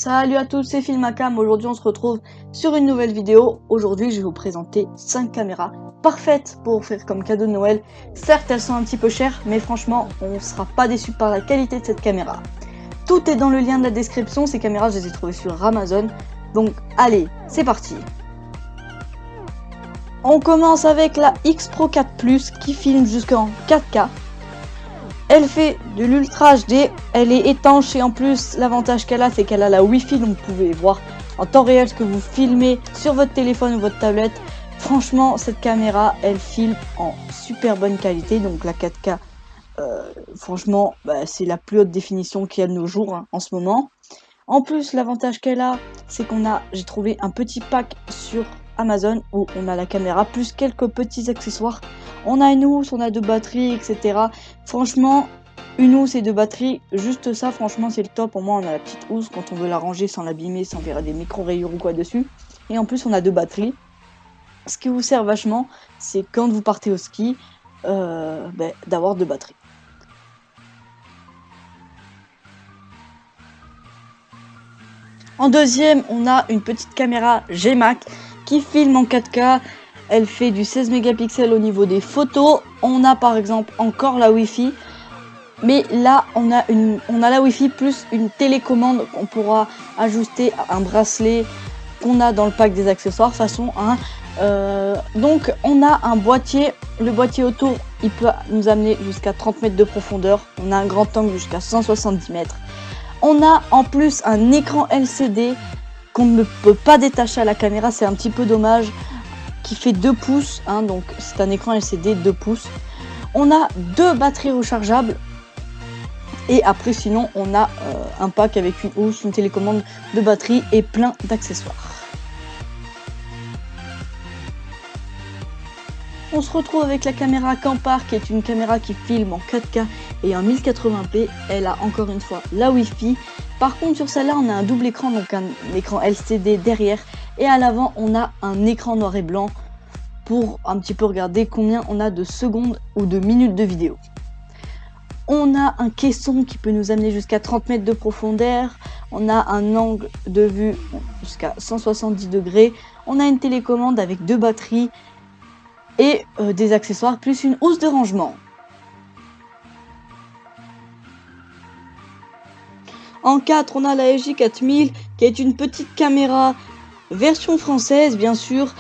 Salut à tous, c'est Filmacam. Aujourd'hui on se retrouve sur une nouvelle vidéo. Aujourd'hui je vais vous présenter 5 caméras parfaites pour offrir comme cadeau de Noël. Certes elles sont un petit peu chères, mais franchement on ne sera pas déçu par la qualité de cette caméra. Tout est dans le lien de la description, ces caméras je les ai trouvées sur Amazon. Donc allez, c'est parti. On commence avec la X Pro 4 Plus qui filme jusqu'en 4K. Elle fait de l'Ultra HD, elle est étanche et en plus l'avantage qu'elle a c'est qu'elle a la Wi-Fi, donc vous pouvez voir en temps réel ce que vous filmez sur votre téléphone ou votre tablette. Franchement cette caméra elle filme en super bonne qualité, donc la 4K franchement c'est la plus haute définition qu'il y a de nos jours en ce moment. En plus l'avantage qu'elle a c'est j'ai trouvé un petit pack sur Amazon où on a la caméra plus quelques petits accessoires. On a une housse, on a 2 batteries, etc. Franchement, une housse et 2 batteries, juste ça, franchement, c'est le top. Au moins, on a la petite housse quand on veut la ranger sans l'abîmer, sans faire des micro-rayures ou quoi dessus. Et en plus, on a 2 batteries. Ce qui vous sert vachement, c'est quand vous partez au ski, d'avoir 2 batteries. En deuxième, on a une petite caméra G-Mac qui filme en 4K. Elle fait du 16 mégapixels au niveau des photos. On a par exemple encore la Wi-Fi. Mais là, on a la Wi-Fi plus une télécommande qu'on pourra ajuster à un bracelet qu'on a dans le pack des accessoires façon 1. Donc on a un boîtier. Le boîtier autour, il peut nous amener jusqu'à 30 mètres de profondeur. On a un grand angle jusqu'à 170 mètres. On a en plus un écran LCD qu'on ne peut pas détacher à la caméra. C'est un petit peu dommage. Qui fait 2 pouces, donc c'est un écran LCD 2 pouces. On a 2 batteries rechargeables. Et après sinon on a un pack avec une housse, une télécommande de batterie et plein d'accessoires. On se retrouve avec la caméra Campar qui est une caméra qui filme en 4K et en 1080p. Elle a encore une fois la Wi-Fi. Par contre sur celle-là on a un double écran, donc un écran LCD derrière. Et à l'avant on a un écran noir et blanc pour un petit peu regarder combien on a de secondes ou de minutes de vidéo. On a un caisson qui peut nous amener jusqu'à 30 mètres de profondeur. On a un angle de vue jusqu'à 170 degrés. On a une télécommande avec 2 batteries et des accessoires plus une housse de rangement. En 4, on a la FJ4000 qui est une petite caméra version française bien sûr.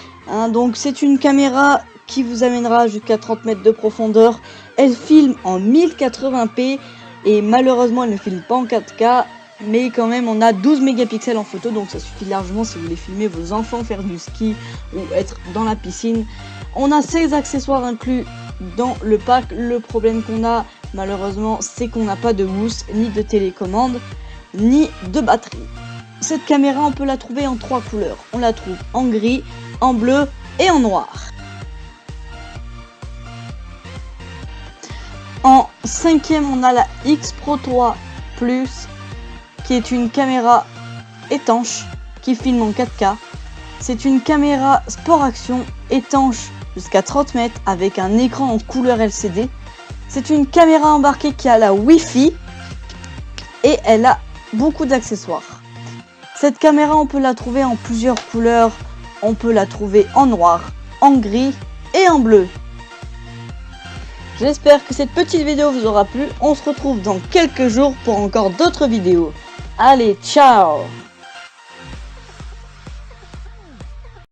Donc c'est une caméra qui vous amènera jusqu'à 30 mètres de profondeur. Elle filme en 1080p et malheureusement elle ne filme pas en 4K, mais quand même on a 12 mégapixels en photo, donc ça suffit largement si vous voulez filmer vos enfants, faire du ski ou être dans la piscine. On a 16 accessoires inclus dans le pack. Le problème qu'on a malheureusement c'est qu'on n'a pas de housse, ni de télécommande, ni de batterie. Cette caméra on peut la trouver en 3 couleurs. On la trouve en gris, en bleu et en noir. En 5e, on a la X Pro 3 Plus qui est une caméra étanche qui filme en 4K. C'est une caméra sport action étanche jusqu'à 30 mètres avec un écran en couleur LCD. C'est une caméra embarquée qui a la Wi-Fi et elle a beaucoup d'accessoires. Cette caméra, on peut la trouver en plusieurs couleurs. On peut la trouver en noir, en gris et en bleu. J'espère que cette petite vidéo vous aura plu. On se retrouve dans quelques jours pour encore d'autres vidéos. Allez, ciao!